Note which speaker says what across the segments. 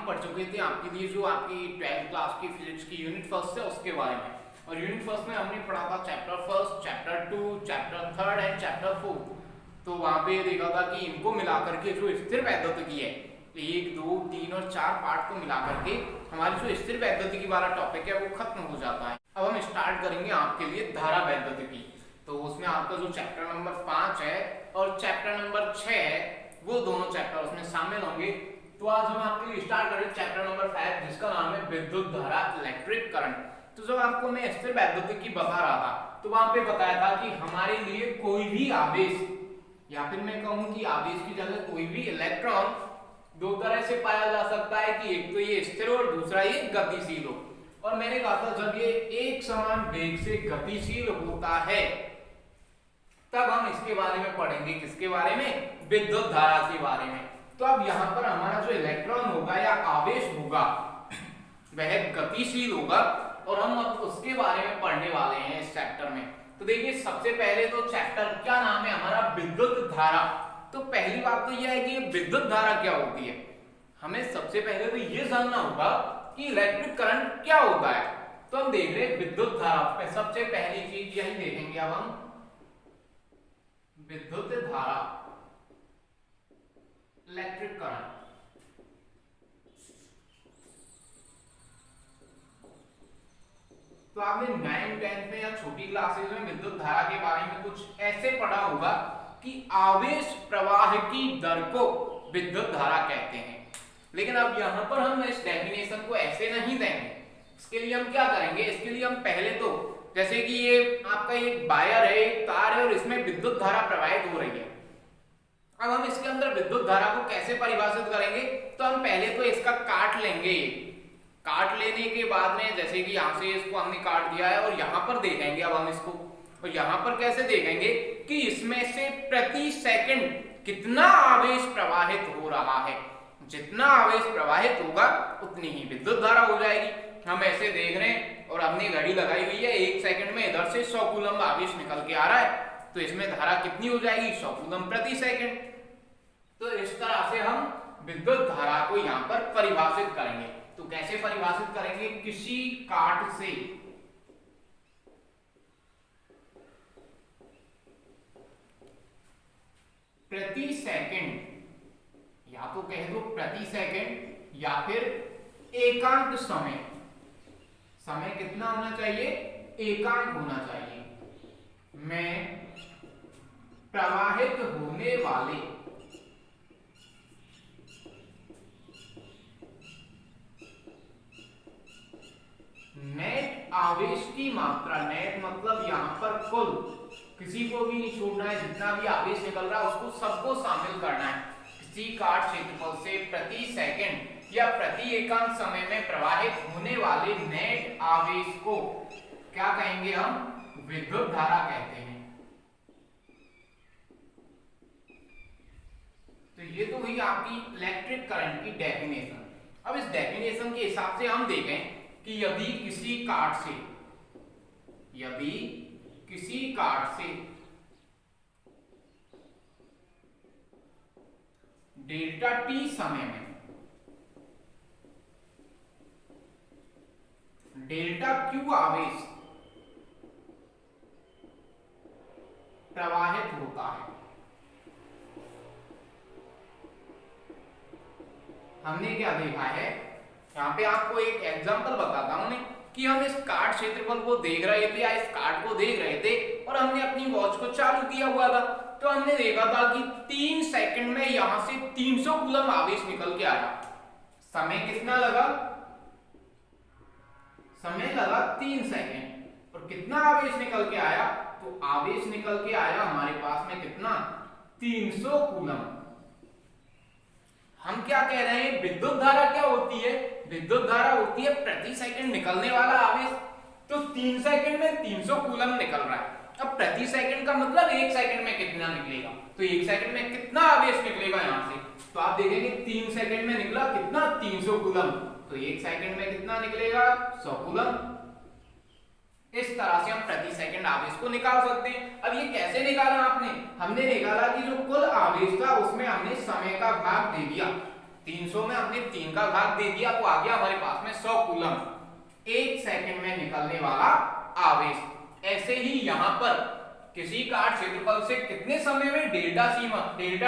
Speaker 1: पढ़ चुके थे आपके लिए जो आपकी 12th क्लास की फिजिक्स की यूनिट फर्स्ट है उसके बारे में। और यूनिट फर्स्ट में हमने पढ़ा था chapter first, chapter 2, chapter third and chapter 4। तो वहां पे देखा था कि इनको मिलाकर के जो स्थिर वैद्युतिकी है 1, 2, 3 और 4 पार्ट को मिलाकर के हमारी जो स्थिर वैद्युतिकी वाला टॉपिक है वो खत्म हो जाता है। अब हम स्टार्ट करेंगे आपके लिए धारा वैद्युतिकी। तो उसमें आपका जो चैप्टर नंबर 5 है और चैप्टर नंबर 6 है वो दोनों चैप्टर उसमें शामिल होंगे। तो आज हम आपके लिए स्टार्ट करें चैप्टर नंबर 5 जिसका नाम है विद्युत धारा, इलेक्ट्रिक करंट। तो जब आपको मैं स्थिर वैद्युतिकी बता रहा था तो वहां पे बताया था कि हमारे लिए कोई भी आवेश या फिर मैं कहूं कि आवेश की जगह कोई भी इलेक्ट्रॉन दो तरह से पाया जा सकता है कि एक तो ये स्थिर और दूसरा ये गतिशील हो। और मैंने कहा था जब ये एक समान वेग से गतिशील होता है तब हम इसके बारे में पढ़ेंगे, किसके बारे में, विद्युत धारा के बारे में। तो अब यहाँ पर हमारा जो इलेक्ट्रॉन होगा या आवेश होगा वह गतिशील होगा और हम अब उसके बारे में पढ़ने वाले हैं इस चैप्टर में। तो देखिए सबसे पहले तो चैप्टर क्या नाम है हमारा, विद्युत धारा। तो पहली बात तो यह है कि विद्युत धारा क्या होती है। हमें सबसे पहले तो ये जानना होगा कि इलेक्ट्रिक करंट क्या होता है। तो हम देख रहे हैं विद्युत धारा, सबसे पहली चीज यही देखेंगे अब हम, विद्युत धारा, इलेक्ट्रिक करंट। तो आपने 9th 10th में या छोटी क्लासेस में विद्युत धारा के बारे में कुछ ऐसे पढ़ा होगा कि आवेश प्रवाह की दर को विद्युत धारा कहते हैं। लेकिन अब यहां पर हम इस डेफिनेशन को ऐसे नहीं देंगे। इसके लिए हम क्या करेंगे, इसके लिए हम पहले तो जैसे कि ये आपका एक वायर है, एक तार है और इसमें विद्युत धारा प्रवाहित हो रही है। अब हम इसके अंदर विद्युत धारा को कैसे परिभाषित करेंगे, तो हम पहले तो इसका काट लेंगे। काट लेने के बाद में जैसे कि यहाँ से इसको हमने काट दिया है और यहाँ पर देखेंगे अब हम इसको, और यहाँ पर कैसे देखेंगे कि इसमें से प्रति सेकंड कितना आवेश प्रवाहित हो रहा है। जितना आवेश प्रवाहित होगा उतनी ही विद्युत धारा हो जाएगी। हम ऐसे देख रहे हैं और हमने घड़ी लगाई हुई है, 1 सेकंड में इधर से 100 कूलम्ब आवेश निकल के आ रहा है, तो इसमें धारा कितनी हो जाएगी, 100 कूलम्ब प्रति सेकंड। तो इस तरह से हम विद्युत धारा को यहाँ पर परिभाषित करेंगे। तो कैसे परिभाषित करेंगे, किसी काट से प्रति सेकंड, या तो कह दो प्रति सेकंड या फिर एकांक समय, समय कितना होना चाहिए, एकांक होना चाहिए, में प्रवाहित होने वाले नेट आवेश की मात्रा। नेट मतलब यहां पर कुल, किसी को भी नहीं छोड़ना है, जितना भी आवेश निकल रहा है उसको सबको शामिल करना है। किसी काट क्षेत्रफल से प्रति सेकंड या प्रति एकांक समय में प्रवाहित होने वाले नेट आवेश को क्या कहेंगे हम, विद्युत धारा कहते हैं। तो ये तो हुई आपकी इलेक्ट्रिक करंट की डेफिनेशन। अब इस डेफिनेशन के हिसाब से हम देखें कि यदि किसी काट से, यदि किसी काट से डेल्टा टी समय में डेल्टा क्यू आवेश प्रवाहित होता है। हमने क्या देखा है, यहाँ पे आपको एक एग्जांपल बताता हूं मैं कि हम इस काट क्षेत्रफल को देख रहे थे या इस काट को देख रहे थे और हमने अपनी वॉच को चालू किया हुआ था। तो हमने देखा था कि 3 सेकंड में यहां से 300 कूलम्ब आवेश निकल के आया। समय कितना लगा, समय लगा 3 सेकंड। और कितना आवेश निकल के आया, तो आवेश निकल के आया हमारे पास में कितना, 300 कूलम्ब। हम क्या कह रहे हैं, विद्युत धारा क्या होती है, विद्युत धारा होती है प्रति सेकंड निकलने वाला आवेश। तो 3 सेकंड में 300 कूलम्ब निकल रहा है। अब प्रति सेकंड का मतलब 1 सेकंड में कितना निकलेगा, तो 1 सेकंड में कितना आवेश निकलेगा यहां से, तो आप देखेंगे 3 सेकंड में निकला कितना, 300 कूलम्ब। तो 1 सेकंड में कितना निकलेगा, 100 कूलम्ब। इस तरह से हम प्रति सेकंड आवेश को निकाल सकते हैं। अब ये कैसे निकाला आपने, हमने निकाला कि जो कुल आवेश था उसमें हमने समय का भाग दे दिया। 300 में हमने 3 का घात दे दिया तो आ गया हमारे पास में 100 कूलम, 1 सेकंड में निकलने वाला आवेश। ऐसे ही यहां पर किसी काट क्षेत्रफल से कितने समय में डेल्टा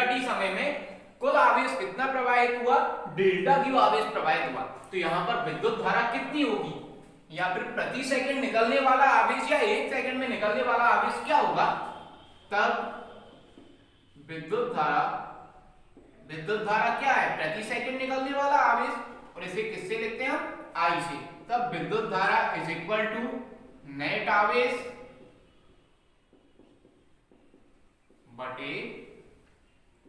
Speaker 1: टी समय में कुल आवेश कितना प्रवाहित हुआ, डेल्टा क्यू आवेश प्रवाहित हुआ। तो यहां पर विद्युत धारा कितनी होगी, या फिर प्रति सेकंड निकलने वाला आवेश या 1 सेकंड में निकलने वाला आवेश क्या होगा, तब विद्युत धारा क्या है, प्रति सेकंड निकलने वाला आवेश, और इसे किससे लिखते हैं हम, आई से। तब विद्युत धारा इज इक्वल टू नेट आवेश बटे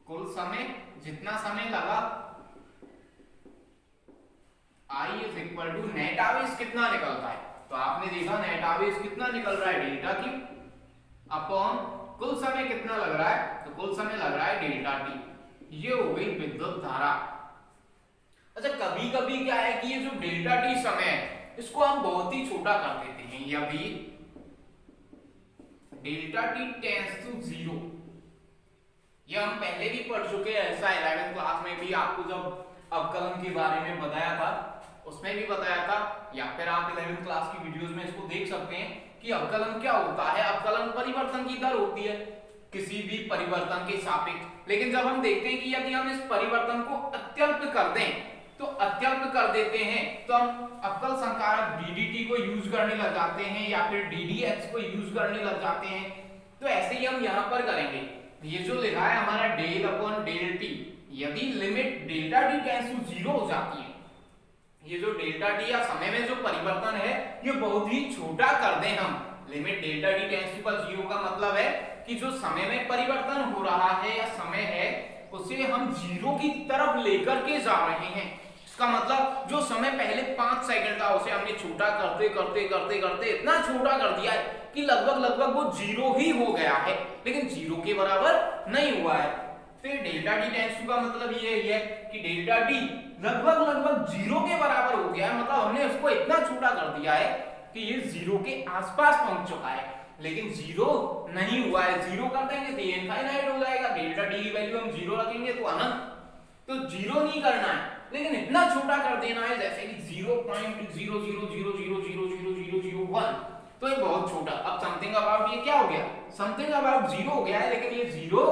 Speaker 1: कुल समय, जितना समय लगा, I is equal to net आवेश कितना निकलता है। तो आपने देखा नेट आवेश कितना निकल रहा है, डेल्टा क्यू अपॉन कुल समय कितना लग रहा है, तो कुल समय लग रहा है डेल्टा टी। ये हो गई विद्युत धारा। अच्छा, कभी कभी क्या है कि ये जो डेल्टा टी समय है इसको हम बहुत ही छोटा कर देते हैं। यदि डेल्टा टी टेंड्स टू 0, ये हम पहले भी पढ़ चुके हैं, ऐसा 11th क्लास में भी आपको जब अवकलन के बारे में बताया था उसमें भी बताया था, या फिर आप 11th क्लास की वीडियोस में इसको देख सकते हैं कि अवकलन क्या होता है। अवकलन परिवर्तन की दर होती है किसी भी परिवर्तन के सापेक्ष। लेकिन जब हम देखते हैं कि यदि हम इस परिवर्तन को अत्यल्प कर दें, तो अत्यल्प कर देते हैं तो हम अवकल संकारक डीडीटी को यूज करने लग जाते हैं या फिर डीडीएक्स को यूज करने लग जाते हैं। तो ऐसे ही हम यहां पर करेंगे। ये जो लिखा है हमारा डेल अपॉन डेल टी, यदि limit delta T tends to 0 हो जाती है, ये जो डेल्टा टी या समय में जो परिवर्तन है ये बहुत ही छोटा कर दें हम, limit delta T tends to 0 का मतलब है कि जो समय में परिवर्तन हो रहा है या समय है उसे हम 0 की तरफ लेकर के जा रहे हैं। इसका मतलब जो समय पहले 5 सेकंड था उसे हमने छोटा करते करते करते करते इतना छोटा कर दिया है कि लगभग वो 0 ही हो गया है, लेकिन 0 के बराबर नहीं हुआ है। फिर डेल्टा टी टेंड्स टू का मतलब ये है कि डेल्टा टी लगभग 0 के बराबर हो गया है, मतलब हमने उसको इतना छोटा कर दिया है कि ये 0 के आसपास पहुंच चुका है, लेकिन 0 नहीं हुआ है। 0 कर देंगे तो इनफाइनाइट हो जाएगा, डेल्टा टी की वैल्यू हम 0 रखेंगे तो अनंत। तो 0 नहीं करना है, लेकिन इतना छोटा कर देना है जैसे कि 0.000000001, तो ये बहुत छोटा। अब समथिंग अबाउट ये क्या हो गया, समथिंग अबाउट 0 हो गया है, लेकिन ये 0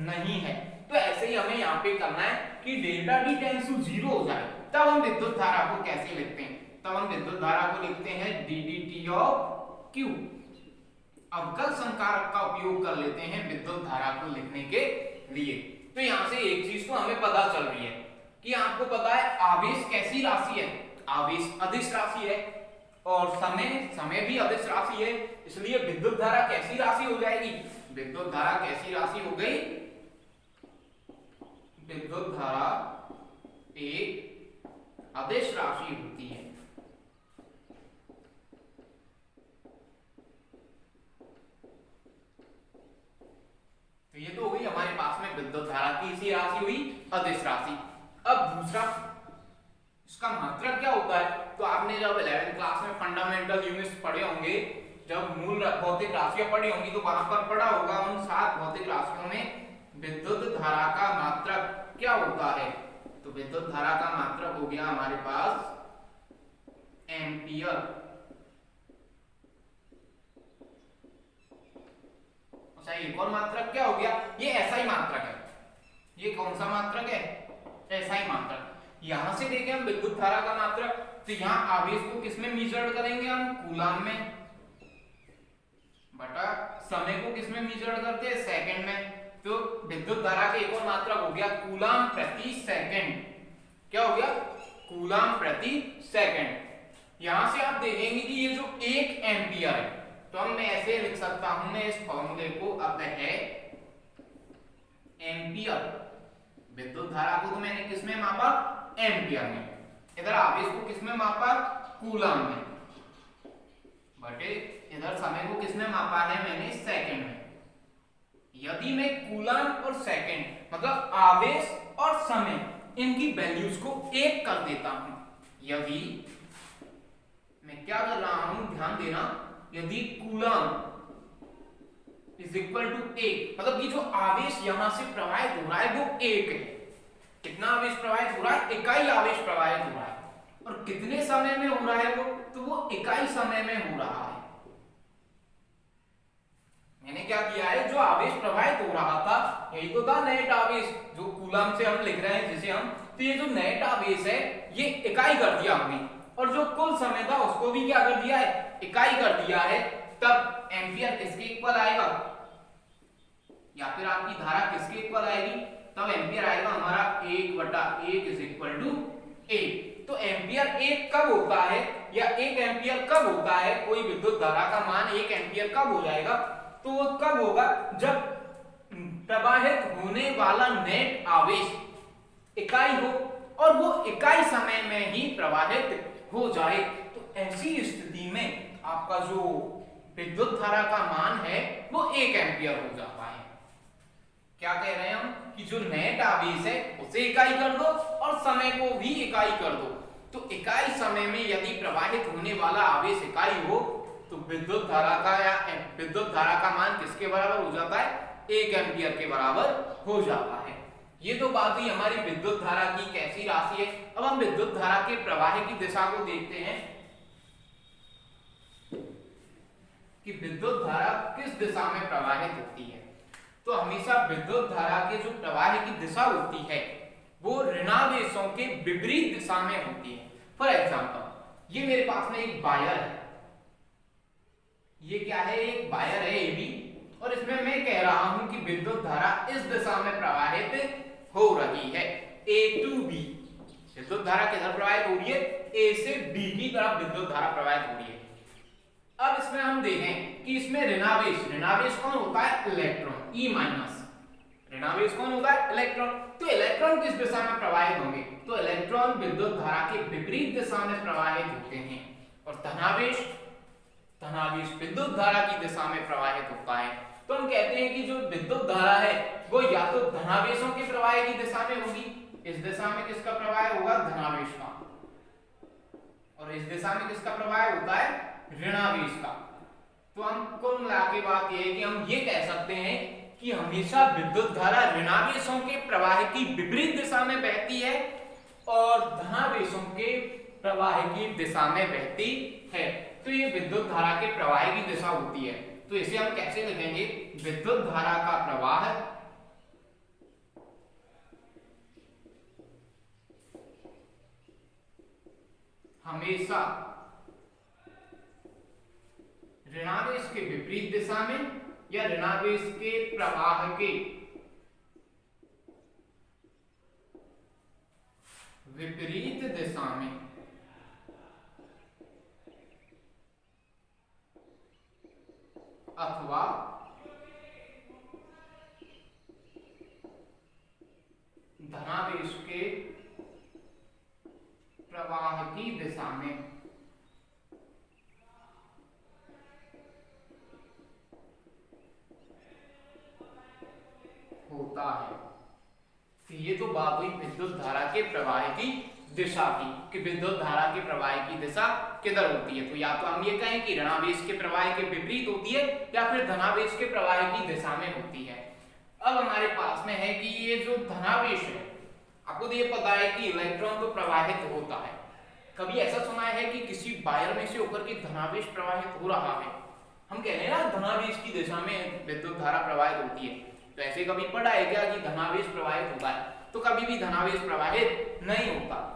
Speaker 1: नहीं है। तो ऐसे ही हमें यहाँ पे करना है कि डेल्टा टी टेंड्स टू 0 हो जाए। तब हम विद्युत धारा को कैसे लिखते हैं, तब हम विद्युत धारा को लिखते हैं डीडीटी ऑफ क्यू। अवकल संकारक का उपयोग कर लेते हैं विद्युत धारा को लिखने के लिए। तो यहाँ से एक चीज तो हमें पता चल रही है कि आपको पता है आवेश कैसी राशि है, आवेश अदिश राशि है, और समय भी अदिश राशि है, इसलिए विद्युत धारा कैसी राशि हो जाएगी, विद्युत धारा कैसी राशि हो गई, विद्युत धारा एक अदिश राशि होती है। तो ये तो हो गई हमारे पास में विद्युत धारा की सी राशि हुई, अदिश राशि। अब दूसरा इसका मात्रक क्या होता है, तो आपने जब 11th क्लास में फंडामेंटल यूनिट्स पढ़े होंगे, जब मूल भौतिक राशियां पढ़ी होंगी, तो वहां पर पढ़ा होगा उन 7 भौतिक राशियों में विद्युत धारा का मात्रक क्या होता है। तो विद्युत धारा का मात्रक हो गया हमारे पास एम्पियर। अच्छा, एक और मात्रक क्या हो गया, ये एसआई मात्रक है। ये कौन सा मात्रक है, एसआई मात्रक। यहां से देखें हम विद्युत धारा का मात्रक, तो यहां आवेश को किसमें मेजर करेंगे हम, कूलाम में, बटा समय को किसमें मेजर करते हैं, सेकंड में। तो विद्युत धारा का एक और मात्रक हो गया कूलाम प्रति सेकंड। क्या हो गया, कूलाम प्रति सेकंड। यहां से आप देखेंगे कि ये जो 1 एम्पियर है, तो हम मैं ऐसे लिख सकता हूं, मैं इस फॉर्मूले को, अब है एम्पियर, विद्युत धारा को तो मैंने किसमें मापा, एम्पियर में, इधर आवेश को किसमें मापा, कूलाम में, बटे इधर समय को किसमें मापा है मैंने, सेकंड में। यदि मैं कूलाम और सेकंड मतलब आवेश और समय इनकी वैल्यूज को 1 कर देता हूं, यदि मैं क्या कर रहा हूं, ध्यान देना, यदि कूलाम इज इक्वल टू 1, मतलब कि जो आवेश यहां से प्रवाहित हो रहा है वो 1 है, कितना आवेश प्रवाहित हो रहा है? इकाई आवेश प्रवाहित हो रहा है। और कितने समय में हो रहा है वो? तो वो इकाई समय में हो रहा है। मैंने क्या किया है, जो आवेश प्रवाहित हो रहा था यही तो था नेट आवेश, जो कूलम से हम लिख रहे हैं जिसे हम, तो ये जो नेट आवेश है ये इकाई कर दिया हमने, और जो कुल समय था उसको भी क्या कर दिया है, इकाई कर दिया है। तब एम्पियर किसके इक्वल आएगा, या फिर आपकी धारा किसके इक्वल आएगी? तब एम्पियर आएगा हमारा 1/1 इज इक्वल टू 1। तो एम्पियर 1 कब होता है, या 1 एम्पियर कब होता है, कोई विद्युत धारा का मान 1 एम्पियर कब हो जाएगा? तो वो कब होगा, जब प्रवाहित होने वाला नेट आवेश इकाई हो और वो इकाई समय में ही प्रवाहित हो जाए। तो ऐसी स्थिति में आपका जो विद्युत धारा का मान है वो 1 एम्पियर हो जाता है। क्या कह रहे हैं हम, कि जो नेट आवेश है उसे इकाई कर दो और समय को भी इकाई कर दो। तो इकाई समय में यदि प्रवाहित होने वाला आवेश इकाई हो तो विद्युत धारा का मान किसके बराबर हो जाता है, 1 एम्पियर के बराबर हो जाता है। ये तो बात हुई हमारी विद्युत धारा की कैसी राशि है। अब हम विद्युत धारा के प्रवाह की दिशा को देखते हैं कि विद्युत धारा किस दिशा में प्रवाहित होती है। तो हमेशा विद्युत धारा के जो प्रवाह की दिशा होती है वो ऋणावेशों के विपरीत दिशा में होती है। फॉर एग्जाम्पल, ये मेरे पास में एक वायर है, ये क्या है, एक वायर है AB, और इसमें मैं कह रहा हूं कि विद्युत धारा इस दिशा में प्रवाहित हो रही है, A to B। विद्युत धारा किधर प्रवाहित हो रही है, A से B की तरफ विद्युत धारा प्रवाहित हो रही है। अब इसमें हम देखें कि इसमें ऋणावेश कौन होता है, इलेक्ट्रॉन, E-। ऋणावेश कौन होता है, इलेक्ट्रॉन। तो इलेक्ट्रॉन किस दिशा में प्रवाहित होंगे, तो इलेक्ट्रॉन विद्युत धारा के विपरीत दिशा में प्रवाहित होते हैं, और धनावेश विद्युत धारा की दिशा में प्रवाहित होता है। तो हम कहते हैं कि जो विद्युत धारा है वो या तो धनावेशों के प्रवाह की दिशा में होगी, इस दिशा में किसका प्रवाह होगा, धनावेश का, और इस दिशा में किसका प्रवाह होता है, ऋणावेश का। तो हम कुल मिला के बात यह है कि हम ये कह सकते हैं कि हमेशा विद्युत धारा ऋणावेशों के प्रवाह की विपरीत दिशा में बहती है और धनावेशों के प्रवाह की दिशा में बहती है। तो ये विद्युत धारा के प्रवाह की दिशा होती है। तो इसे हम कैसे लिखेंगे, विद्युत धारा का प्रवाह हमेशा ऋणावेश के विपरीत दिशा में या ऋणावेश के प्रवाह के विपरीत दिशा में अथवा धनावेश के प्रवाह की दिशा में होता है। तो ये तो बात हुई विद्युत धारा के प्रवाह की दिशा की, कि विद्युत धारा के प्रवाह की दिशा किधर होती है। तो या तो हम ये कहें कि ऋणावेश के प्रवाह के विपरीत होती है या फिर धनावेश के प्रवाह की दिशा में होती है। अब हमारे पास में है कि ये जो धनावेश है, आपको तो ये पता है कि इलेक्ट्रॉन तो प्रवाहित होता है। कभी ऐसा सुना है कि किसी वायर में से होकर के धनावेश प्रवाहित हो रहा है, हम कह रहे हैं ना धनावेश की दिशा में विद्युत धारा प्रवाहित होती है। तो ऐसे कभी पढ़ा है क्या कि धनावेश प्रवाहित होता है? तो कभी भी धनावेश प्रवाहित नहीं होता।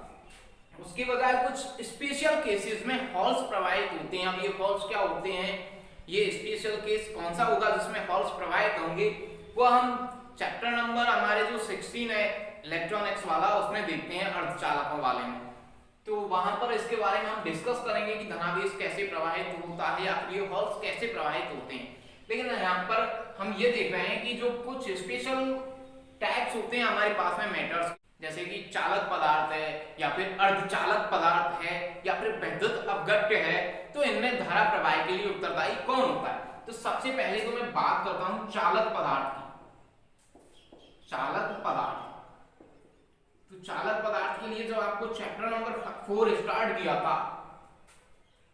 Speaker 1: उसके बजाय कुछ स्पेशल केसेस में हॉल्स प्रवाहित होते हैं। अब ये हॉल्स क्या होते हैं, ये स्पेशल केस कौन सा होगा जिसमें हॉल्स प्रवाहित होंगे, वो हम चैप्टर नंबर हमारे जो 16 है इलेक्ट्रॉनिक्स वाला, उसमें देखते हैं अर्धचालकों वाले में। तो वहां पर इसके बारे में हम डिस्कस करेंगे कि धनावेश कैसे प्रवाहित होता है या फिर ये हॉल्स कैसे प्रवाहित होते हैं। लेकिन यहाँ पर हम ये देख रहे हैं कि जो कुछ स्पेशल टाइप्स होते हैं हमारे पास में मेटल्स, जैसे कि चालक पदार्थ है या फिर अर्धचालक पदार्थ है या फिर विद्युत अपघट्य है, तो इनमें धारा प्रवाह के लिए उत्तरदायी कौन होता है? तो सबसे पहले तो मैं बात करता हूं चालक पदार्थ की। चालक पदार्थ, तो चालक पदार्थ के लिए जब आपको चैप्टर नंबर 4 स्टार्ट किया था,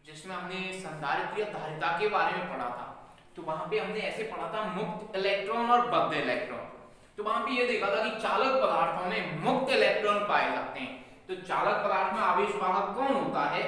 Speaker 1: जिसमें हमने संधारित्र धारिता के बारे में पढ़ा था, तो वहां पे हमने ऐसे पढ़ा था मुक्त इलेक्ट्रॉन और बद्ध इलेक्ट्रॉन। तो वहां पे ये देखा था कि चालक पदार्थों में मुक्त इलेक्ट्रॉन पाए जाते हैं। तो चालक पदार्थ में आवेश वाहक कौन होता है,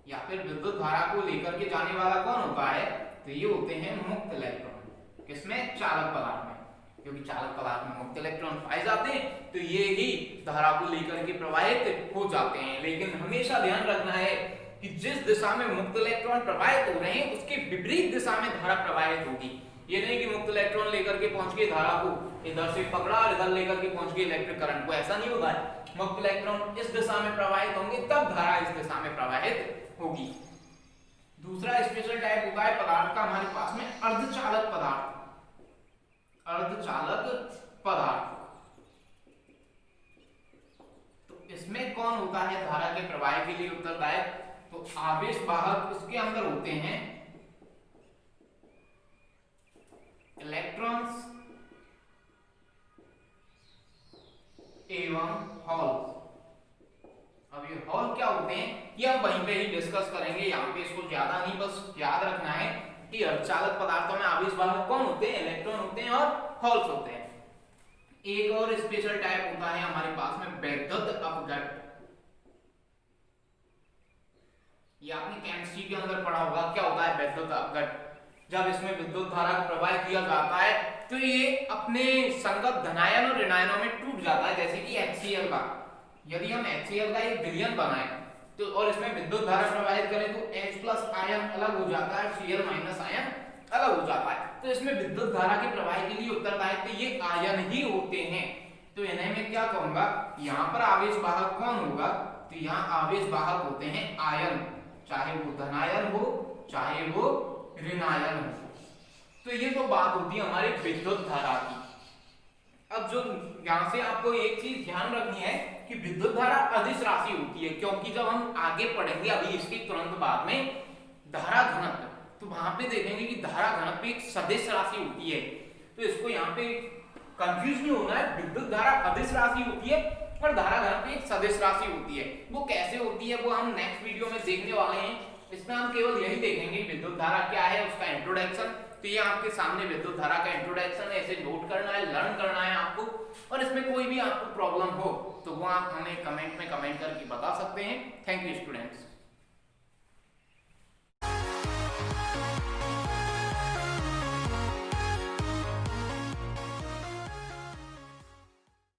Speaker 1: या फिर विद्युत धारा को लेकर के जाने वाला कौन होता है, तो ये होते हैं मुक्त इलेक्ट्रॉन। किसमें, चालक पदार्थ में, क्योंकि चालक पदार्थ में मुक्त इलेक्ट्रॉन पाए जाते हैं तो ये ही धारा को लेकर के प्रवाहित हो जाते हैं। लेकिन हमेशा ध्यान रखना है कि जिस दिशा में मुक्त इलेक्ट्रॉन प्रवाहित हो रहे हैं उसके विपरीत दिशा में धारा प्रवाहित होगी। ये नहीं कि मुक्त इलेक्ट्रॉन लेकर के पहुंच गए धारा को, इधर से पकड़ा और इधर लेकर के पहुंच गए इलेक्ट्रिक करंट को, ऐसा नहीं होगा। मुक्त इलेक्ट्रॉन इस दिशा में प्रवाहित होंगे तब धारा इस दिशा में प्रवाहित होगी। दूसरा स्पेशल टाइप होता है पदार्थ का हमारे पास में अर्धचालक पदार्थ। अर्धचालक पदार्थ, तो इसमें कौन होता है धारा के प्रवाह के लिए उत्तरदायक, तो आवेश वाहक उसके अंदर होते हैं इलेक्ट्रॉन्स एवं हॉल्स। अब ये हॉल क्या होते हैं ये हम वहीं पे ही डिस्कस करेंगे, यहाँ पे इसको ज्यादा नहीं, बस याद रखना है कि अर्धचालक पदार्थों में आवेश वाहक कौन होते हैं, इलेक्ट्रॉन होते हैं और हॉल्स होते हैं। एक और स्पेशल टाइप होता है हमारे पास में वैद्युत अपघट। ये आपने केमिस्ट्री के अंदर पढ़ा होगा, क्या होता है वैद्युत अपघट। जब इसमें विद्युत धारा को प्रवाहित किया जाता है तो ये अपने संगत धनायन और ऋणायनों में टूट जाता है। जैसे कि HCl का, यदि हम HCl का एक विलयन बनाए तो और इसमें विद्युत धारा प्रवाहित करें तो H+ आयन अलग हो जाता है, Cl- आयन अलग हो जाता है। तो इसमें विद्युत धारा के प्रवाह के लिए उत्तरदायी तो ये आयन ही होते हैं। तो इन्हें मैं क्या कहूंगा, यहाँ पर आवेश वाहक कौन होगा, तो यहाँ आवेश वाहक होते हैं आयन, चाहे वो धनायन हो चाहे वो ऋणायन हो। तो ये तो बात होती है हमारे विद्युत धारा की। अब जो यहाँ से आपको एक चीज ध्यान रखनी है कि विद्युत धारा अदिश राशि होती है, क्योंकि जब हम आगे पढ़ेंगे अभी इसके तुरंत बाद में धारा घनत्व, तो वहां पे देखेंगे कि धारा घनत्व एक सदिश राशि होती है। तो इसको यहाँ पे कंफ्यूज नहीं होना है, विद्युत धारा अदिश राशि होती है और धारा घनत्व एक सदिश राशि होती है। वो कैसे होती है वो हम नेक्स्ट वीडियो में देखने वाले हैं। इसमें हम केवल यही देखेंगे विद्युत धारा क्या है, उसका इंट्रोडक्शन। तो ये आपके सामने विद्युत धारा का इंट्रोडक्शन है, ऐसे नोट करना है, लर्न करना है आपको। और इसमें कोई भी आपको प्रॉब्लम हो तो वो आप हमें कमेंट में कमेंट करके बता सकते हैं। Thank you students.